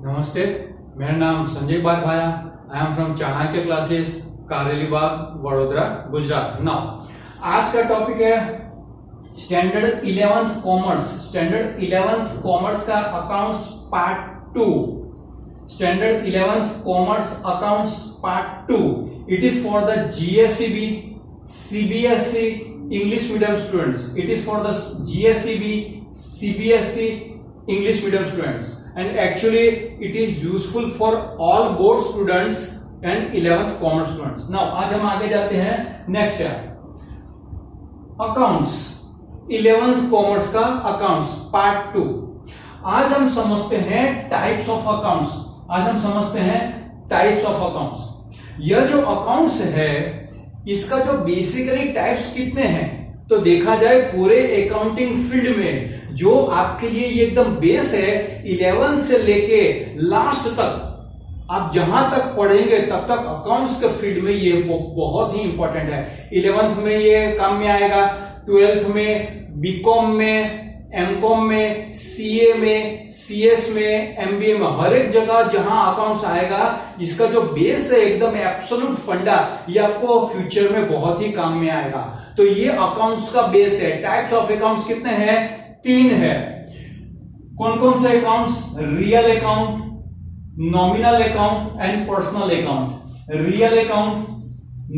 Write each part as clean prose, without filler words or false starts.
नमस्ते, मेरा नाम Sanjay Barbhaya. I am from Chanakya classes, Karelibaug, Vadodara, Gujarat. Now आज का टॉपिक है standard 11th commerce. Standard 11th commerce का accounts part 2। Standard 11th commerce accounts part 2। It is for the GSEB, CBSE English medium students. It is for the GSEB, CBSE English medium students, and actually it is useful for all board students and 11th commerce students. Now आज हम आगे जाते हैं next है accounts 11th commerce का accounts part 2। आज हम समझते हैं टाइप्स ऑफ अकाउंट्स। आज हम समझते हैं टाइप्स ऑफ अकाउंट्स। यह जो अकाउंट्स है इसका जो बेसिकली टाइप्स कितने हैं, तो देखा जाए पूरे अकाउंटिंग फील्ड में जो आपके लिए ये एकदम बेस है 11 से लेके लास्ट तक आप जहां तक पढ़ेंगे तब तक अकाउंट्स के फील्ड में ये बहुत ही इंपॉर्टेंट है। 11th में ये काम में आएगा, 12th में, बीकॉम में, एमकॉम में, सीए में, सीएस में, एमबीए में, हर एक जगह जहां अकाउंट्स आएगा इसका जो बेस है एकदम एब्सोल्यूट फंडा, ये आपको फ्यूचर में बहुत ही काम में आएगा। तो ये अकाउंट्स का बेस है। टाइप्स ऑफ अकाउंट्स कितने हैं? 3 है। कौन कौन से accounts? Real account, nominal account and personal account. Real account,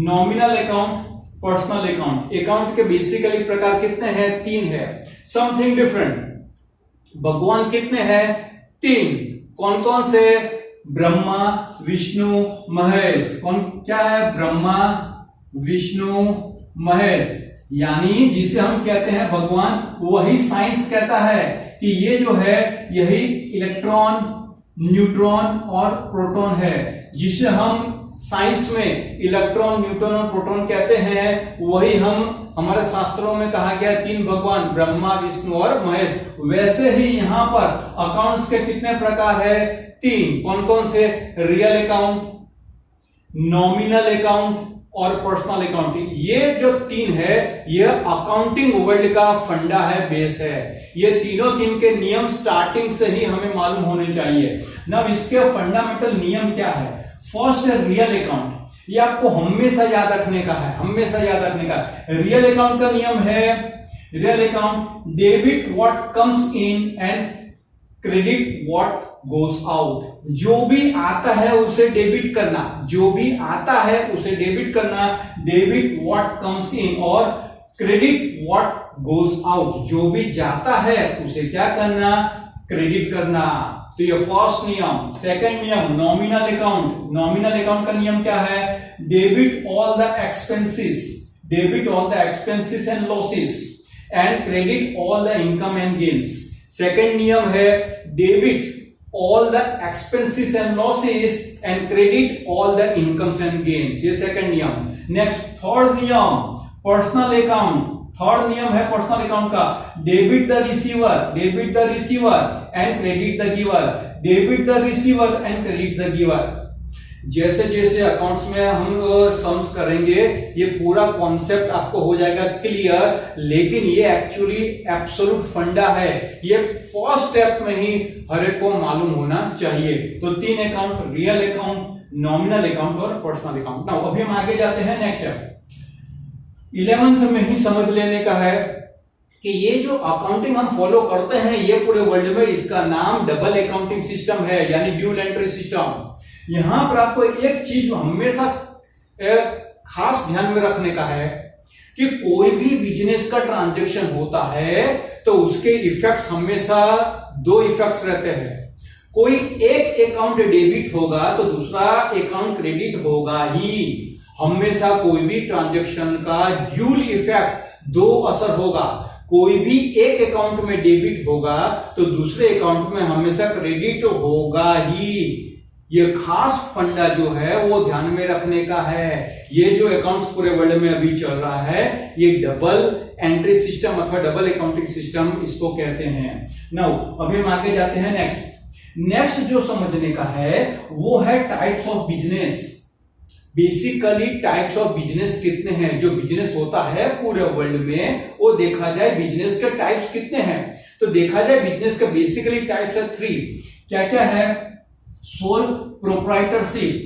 nominal account, personal account. Account के बेसिकली प्रकार कितने हैं? 3 है। Something different. भगवान कितने हैं? 3। कौन कौन से? ब्रह्मा, विष्णु, महेश। कौन क्या है? ब्रह्मा, विष्णु, महेश। यानी जिसे हम कहते हैं भगवान, वही साइंस कहता है कि ये जो है यही इलेक्ट्रॉन, न्यूट्रॉन और प्रोटॉन है। जिसे हम साइंस में इलेक्ट्रॉन, न्यूट्रॉन और प्रोटॉन कहते हैं, वही हम हमारे शास्त्रों में कहा गया 3 भगवान, ब्रह्मा, विष्णु और महेश। वैसे ही यहां पर अकाउंट्स के कितने प्रकार है? 3। कौन कौन से? रियल अकाउंट, नॉमिनल अकाउंट और पर्सनल अकाउंट। ये जो 3 है ये अकाउंटिंग वर्ल्ड का फंडा है, बेस है। ये तीनों के नियम स्टार्टिंग से ही हमें मालूम होने चाहिए ना। इसके फंडामेंटल नियम क्या है? फर्स्ट है रियल अकाउंट। ये आपको हमेशा याद रखने का है, हमेशा याद रखने का। रियल अकाउंट का नियम है, real account debit what comes in and credit what goes out. जो भी आता है उसे डेबिट करना, जो भी आता है उसे डेबिट करना। डेबिट व्हाट कम्स इन और क्रेडिट व्हाट गोस आउट। जो भी जाता है उसे क्या करना? क्रेडिट करना। तो ये फर्स्ट नियम। सेकंड नियम नॉमिनल अकाउंट। नॉमिनल अकाउंट का नियम क्या है? Debit all the expenses, debit all the expenses and losses and credit all the income and gains. Second नियम है debit all the expenses and losses and credit all the incomes and gains। ये second नियम। Next third नियम personal account. Third नियम है personal account का, debit the receiver, debit the receiver and credit the giver. Debit the receiver and credit the giver. जैसे जैसे accounts में हम सम्स करेंगे ये पूरा कॉन्सेप्ट आपको हो जाएगा क्लियर, लेकिन ये एक्चुअली एब्सोल्यूट फंडा है। ये फर्स्ट स्टेप में ही हर एक को मालूम होना चाहिए। तो 3 account, real account, nominal account और पर्सनल अकाउंट। नाउ अभी हम आगे जाते हैं नेक्स्ट स्टेप। 11th में ही समझ लेने का है कि ये जो अकाउंटिंग हम फॉलो करते हैं ये पूरे वर्ल्ड में इसका नाम डबल अकाउंटिंग सिस्टम है, यानी ड्यूल एंट्री सिस्टम। यहां पर आपको एक चीज हमेशा खास ध्यान में रखने का है कि कोई भी बिजनेस का ट्रांजैक्शन होता है तो उसके इफेक्ट्स हमेशा 2 इफेक्ट्स रहते हैं। कोई एक अकाउंट डेबिट होगा तो दूसरा अकाउंट क्रेडिट होगा ही। हमेशा कोई भी ट्रांजैक्शन का ड्यूल इफेक्ट 2 असर होगा। कोई भी एक अकाउंट में डेबिट होगा तो दूसरे अकाउंट में हमेशा क्रेडिट होगा ही। ये खास फंडा जो है वो ध्यान में रखने का है। ये जो अकाउंट्स पूरे वर्ल्ड में अभी चल रहा है ये डबल एंट्री सिस्टम अथवा डबल अकाउंटिंग सिस्टम इसको कहते हैं। नाउ अभी हम आगे जाते हैं नेक्स्ट जो समझने का है वो है types of business. Basically types of business कितने हैं? जो बिजनेस होता है पूरे वर्ल्ड में वो देखा जाए बिजनेस के टाइप्स कितने हैं, तो देखा जाए बिजनेस के बेसिकली टाइप्स है 3। क्या क्या है? सोल प्रोप्राइटरशिप,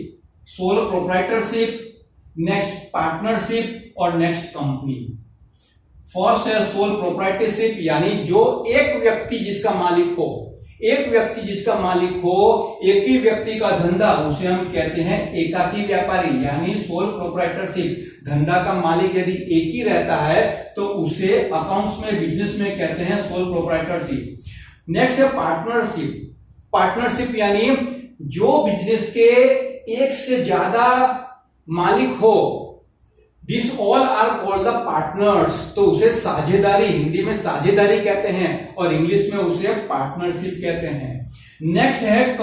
नेक्स्ट पार्टनरशिप और नेक्स्ट कंपनी। फर्स्ट है सोल प्रोप्राइटरशिप, यानी जो एक व्यक्ति जिसका मालिक हो, एक ही व्यक्ति का धंधा, उसे हम कहते हैं एकाकी व्यापारी, यानी सोल प्रोप्राइटरशिप। धंधा का मालिक यदि एक ही रहता है तो उसे अकाउंट्स में, बिजनेस में कहते हैं सोल प्रोप्राइटरशिप। नेक्स्ट है पार्टनरशिप, यानी जो बिजनेस के एक से ज्यादा मालिक हो, this all are called the partners, तो उसे साझेदारी, हिंदी में साझेदारी कहते हैं और इंग्लिश में उसे पार्टनरशिप कहते हैं। नेक्स्ट है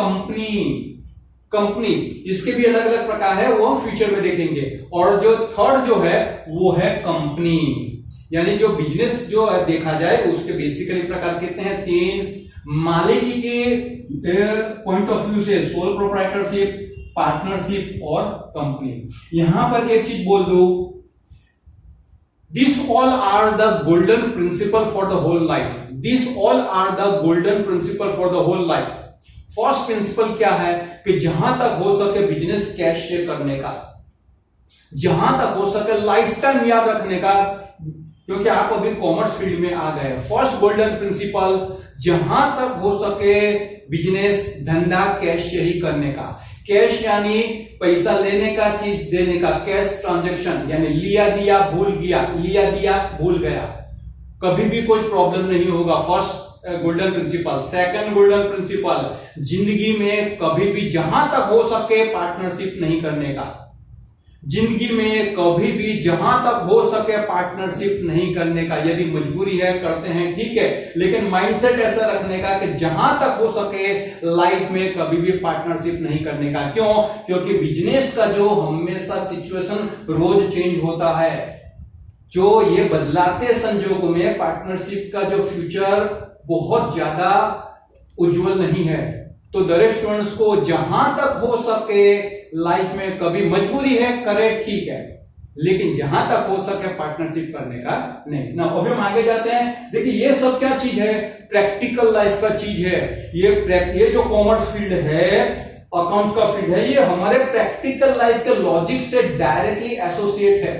कंपनी, इसके भी अलग अलग प्रकार है, वो हम फ्यूचर में देखेंगे। और जो थर्ड जो है वो है कंपनी, यानी जो बिजनेस जो देखा जाए उसके बेसिकली प्रकार कितने हैं, 3। मालिकी के पॉइंट ऑफ व्यू से सोल प्रोप्राइटरशिप, पार्टनरशिप और कंपनी। यहां पर एक चीज बोल दो, this all are the golden principle for the whole life. This all are the golden principle for the whole life. First principle क्या है कि जहां तक हो सके बिजनेस कैश से करने का, जहां तक हो सके लाइफ टाइम याद रखने का, क्योंकि आप अभी कॉमर्स फील्ड में आ गए। फर्स्ट गोल्डन प्रिंसिपल, जहां तक हो सके बिजनेस, धंधा कैश से ही करने का। कैश यानी पैसा लेने का, चीज देने का, कैश ट्रांजैक्शन, यानी लिया दिया भूल गया, कभी भी कोई प्रॉब्लम नहीं होगा। First golden principle. Second golden principle, जिंदगी में कभी भी जहां तक हो सके पार्टनरशिप नहीं करने का। जिंदगी में कभी भी जहां तक हो सके पार्टनरशिप नहीं करने का। यदि मजबूरी है करते हैं ठीक है, लेकिन माइंडसेट ऐसा रखने का कि जहां तक हो सके लाइफ में कभी भी पार्टनरशिप नहीं करने का। क्यों? क्योंकि बिजनेस का जो हमेशा सिचुएशन रोज चेंज होता है, जो ये बदलाते संजोगों में पार्टनरशिप का जो फ्यूचर बहुत ज्यादा उज्जवल नहीं है। तो दरेक स्टूडेंट्स को जहां तक हो सके लाइफ में, कभी मजबूरी है करे ठीक है, लेकिन जहां तक हो सके पार्टनरशिप करने का नहीं ना। अभी हम आगे जाते हैं। देखिए ये सब क्या चीज है, प्रैक्टिकल लाइफ का चीज है। ये जो कॉमर्स फील्ड है, अकाउंट्स का फील्ड है, ये हमारे प्रैक्टिकल लाइफ के लॉजिक से डायरेक्टली एसोसिएट है।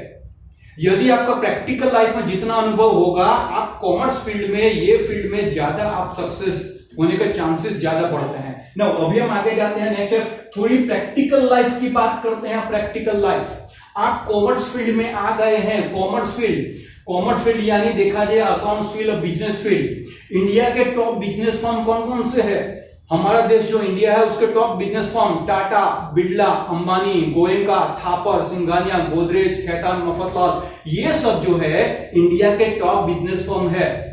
यदि आपका प्रैक्टिकल लाइफ में जितना अनुभव होगा, आप कॉमर्स फील्ड में, ये फील्ड में ज्यादा आप सक्सेस होने के चांसेस ज्यादा बढ़ते हैं ना। अभी हम आगे जाते हैं नेक्स्ट, थोड़ी प्रैक्टिकल लाइफ की बात करते हैं। प्रैक्टिकल लाइफ, आप कॉमर्स फील्ड में आ गए हैं। कॉमर्स फील्ड यानी देखा जाए अकाउंट्स फील्ड और बिजनेस फील्ड। इंडिया के टॉप बिजनेस फर्म कौन कौन से है? हमारा देश जो इंडिया है उसके top business firm Tata, Birla, Ambani, Goenka, Thapar, Singhania, Godrej, Khaitan, Mafatlal, ये सब जो है इंडिया के टॉप बिजनेस फर्म है।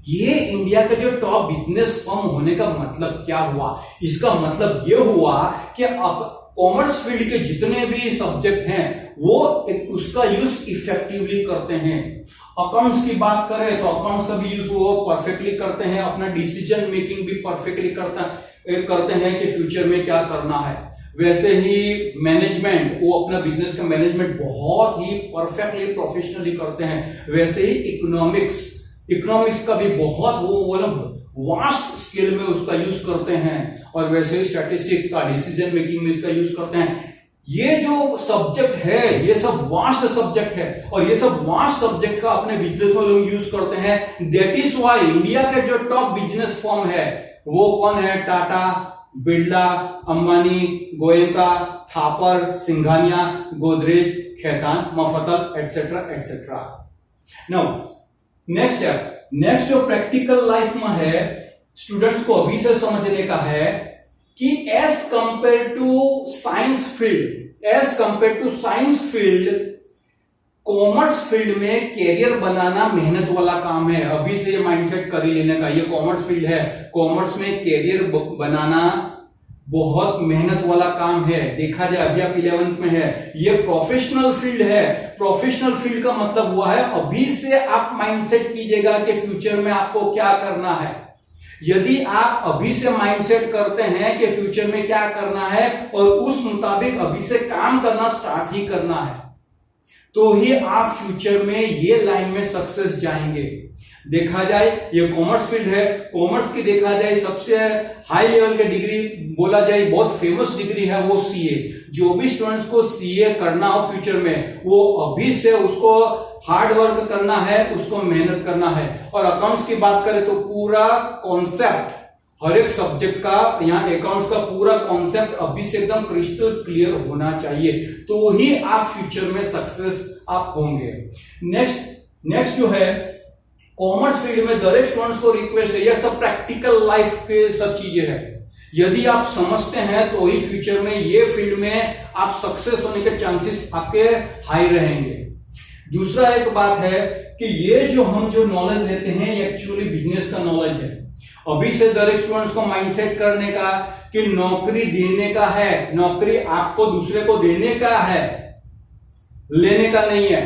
ये इंडिया के जो टॉप बिजनेस फर्म होने का मतलब क्या हुआ? इसका मतलब ये हुआ कि अब कॉमर्स फील्ड के जितने भी सब्जेक्ट हैं वो उसका यूज इफेक्टिवली करते हैं। अकाउंट्स की बात करें तो अकाउंट्स का भी यूज वो परफेक्टली करते हैं, अपना डिसीजन मेकिंग भी परफेक्टली करते हैं कि फ्यूचर में क्या करना है। वैसे ही मैनेजमेंट, वो अपना बिजनेस का मैनेजमेंट बहुत ही परफेक्टली प्रोफेशनली करते हैं। वैसे ही इकोनॉमिक्स का भी बहुत वो वास्ट स्केल में उसका यूज करते हैं, और वैसे ही स्टैटिस्टिक्स का डिसीजन मेकिंग में इसका यूज करते हैं। ये जो सब्जेक्ट है ये सब वास्ट सब्जेक्ट है, और ये सब वास्ट सब्जेक्ट का अपने बिजनेस में लोग यूज करते हैं। दैट इज व्हाई इंडिया के जो टॉप बिजनेस फर्म है वो कौन है? Tata, Birla, Ambani, Goenka, Thapar, Singhania, Godrej, Khaitan, Mafatlal, etcetera etcetera. Now next जो प्रैक्टिकल लाइफ में है, स्टूडेंट्स को अभी से समझने का है कि as compare to science field, commerce field में कैरियर बनाना मेहनत वाला काम है। अभी से ये माइंडसेट कर ही लेने का, ये कॉमर्स फील्ड है, कॉमर्स में कैरियर बनाना बहुत मेहनत वाला काम है। देखा जाए अभी आप 11th में है, ये प्रोफेशनल फील्ड है। प्रोफेशनल फील्ड का मतलब हुआ है अभी से आप माइंडसेट कीजिएगा कि फ्यूचर में आपको क्या करना है। यदि आप अभी से माइंडसेट करते हैं कि फ्यूचर में क्या करना है और उस मुताबिक अभी से काम करना स्टार्ट ही करना है, तो ही आप फ्यूचर में ये लाइन में सक्सेस जाएंगे। देखा जाए ये कॉमर्स फील्ड है, कॉमर्स की देखा जाए सबसे हाई लेवल की डिग्री बोला जाए, बहुत फेमस डिग्री है वो सीए। जो भी स्टूडेंट्स को सीए करना हो फ्यूचर में, वो अभी से उसको हार्ड वर्क करना है, उसको मेहनत करना है। और अकाउंट्स की बात करें तो पूरा कॉन्सेप्ट, हर एक सब्जेक्ट का, यहाँ अकाउंट्स का पूरा कॉन्सेप्ट अभी से एकदम क्रिस्टल क्लियर होना चाहिए, तो ही आप फ्यूचर में सक्सेस आप होंगे। नेक्स्ट जो है कॉमर्स फील्ड में दरेक स्टूडेंट्स को रिक्वेस्ट है, यह सब प्रैक्टिकल लाइफ के सब चीजें हैं। यदि आप समझते हैं तो ही फ्यूचर में ये फील्ड में आप सक्सेस होने के चांसेस आपके हाई रहेंगे। दूसरा एक बात है कि ये जो हम जो नॉलेज लेते हैं ये एक्चुअली बिजनेस का नॉलेज है। अभी से दरेक स्टूडेंट्स को माइंडसेट करने का कि नौकरी देने का है, नौकरी आपको दूसरे को देने का है, लेने का नहीं है।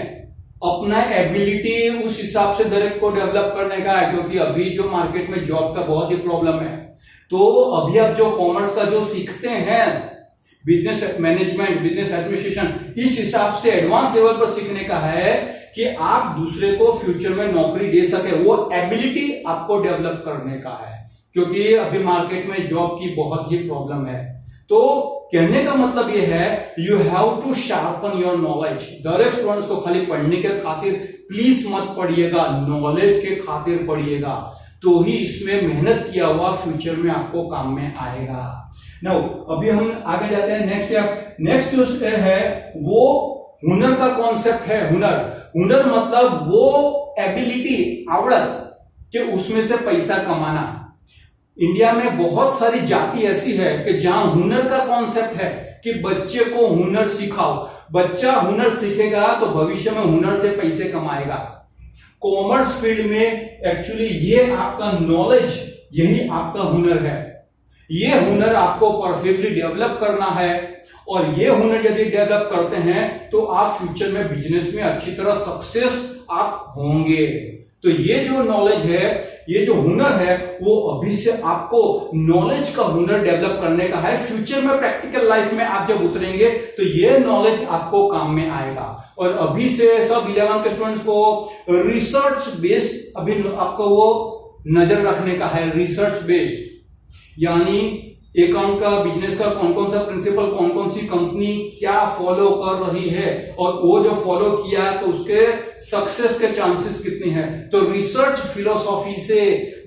अपना एबिलिटी उस हिसाब से दरेक को डेवलप करने का है, क्योंकि अभी जो मार्केट में जॉब का बहुत ही प्रॉब्लम है। तो अभी आप जो कॉमर्स का जो सीखते हैं, बिजनेस मैनेजमेंट, बिजनेस एडमिनिस्ट्रेशन, इस हिसाब से एडवांस लेवल पर सीखने का है कि आप दूसरे को फ्यूचर में नौकरी दे सके, वो एबिलिटी आपको डेवलप करने का है, क्योंकि अभी मार्केट में जॉब की बहुत ही प्रॉब्लम है। तो कहने का मतलब ये है, you have to sharpen your knowledge. दरेक स्टूडेंट्स को खाली पढ़ने के खातिर प्लीज मत पढ़िएगा, नॉलेज के खातिर पढ़िएगा, तो ही इसमें मेहनत किया हुआ फ्यूचर में आपको काम में आएगा। नाउ अभी हम आगे जाते हैं। नेक्स्ट जो है वो हुनर का कॉन्सेप्ट है। हुनर मतलब वो एबिलिटी, आवड़त कि उसमें से पैसा कमाना। इंडिया में बहुत सारी जाति ऐसी है कि जहां हुनर का कॉन्सेप्ट है कि बच्चे को हुनर सिखाओ, बच्चा हुनर सीखेगा तो भविष्य में हुनर से पैसे कमाएगा। कॉमर्स फील्ड में एक्चुअली ये आपका नॉलेज, यही आपका हुनर है। ये हुनर आपको परफेक्टली डेवलप करना है, और ये हुनर यदि डेवलप करते हैं तो आप फ्यूचर में बिजनेस में अच्छी तरह सक्सेस आप होंगे। तो ये जो नॉलेज है, ये जो हुनर है, वो अभी से आपको नॉलेज का हुनर डेवलप करने का है। फ्यूचर में प्रैक्टिकल लाइफ में आप जब उतरेंगे तो ये नॉलेज आपको काम में आएगा। और अभी से सब 11 के स्टूडेंट्स को रिसर्च बेस्ड अभी आपको वो नजर रखने का है। रिसर्च बेस्ड यानी अकाउंट का, बिजनेस का कौन कौन सा प्रिंसिपल, कौन कौन सी कंपनी क्या फॉलो कर रही है, और वो जो फॉलो किया है तो उसके सक्सेस के चांसेस कितने हैं। तो रिसर्च फिलोसॉफी से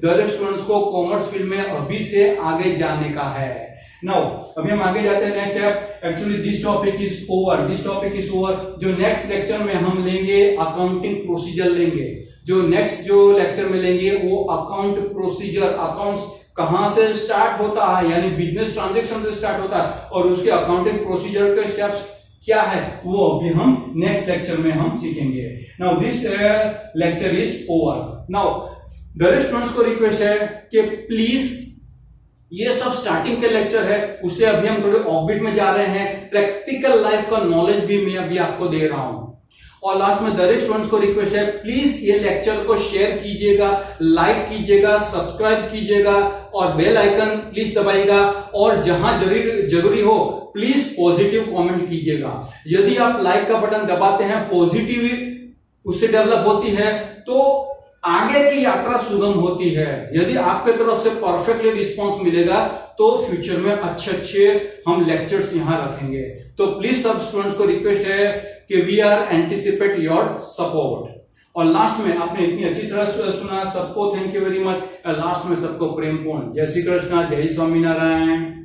दरेक स्टूडेंट्स को कॉमर्स फील्ड में अभी से आगे जाने का है। नाउ अभी हम आगे जाते हैं next step. Actually this topic is over. जो नेक्स्ट लेक्चर में हम लेंगे अकाउंटिंग प्रोसीजर लेंगे। जो नेक्स्ट जो लेक्चर में लेंगे वो अकाउंट प्रोसीजर, अकाउंट्स कहां से स्टार्ट होता है, यानी बिजनेस ट्रांजैक्शन से स्टार्ट होता है, और उसके अकाउंटिंग प्रोसीजर के स्टेप्स क्या है वो अभी हम नेक्स्ट लेक्चर में हम सीखेंगे। Now this lecture is over. Now दरेक स्टूडेंट्स को रिक्वेस्ट है कि प्लीज, ये सब स्टार्टिंग के लेक्चर है, उससे अभी हम थोड़े ऑफबीट में जा रहे हैं। प्रैक्टिकल लाइफ का नॉलेज भी मैं अभी आपको दे रहा हूं। और लास्ट में दरेक स्टूडेंट्स को रिक्वेस्ट है, प्लीज ये लेक्चर को शेयर कीजिएगा, लाइक कीजिएगा, सब्सक्राइब कीजिएगा, और बेल आइकन प्लीज दबाइएगा, और जहां जरूरी हो प्लीज पॉजिटिव कमेंट कीजिएगा। यदि आप लाइक का बटन दबाते हैं, पॉजिटिव उससे डेवलप होती है, तो आगे की यात्रा सुगम होती है। यदि आपके तरफ से परफेक्टली रिस्पॉन्स मिलेगा तो फ्यूचर में अच्छे हम लेक्चर्स यहां रखेंगे। तो प्लीज सब स्टूडेंट्स को रिक्वेस्ट है कि we are anticipate your support. और लास्ट में आपने इतनी अच्छी तरह सुना, सबको thank you very much. Last में सबको प्रेमपूर्ण जय श्री कृष्णा, जय स्वामीनारायण।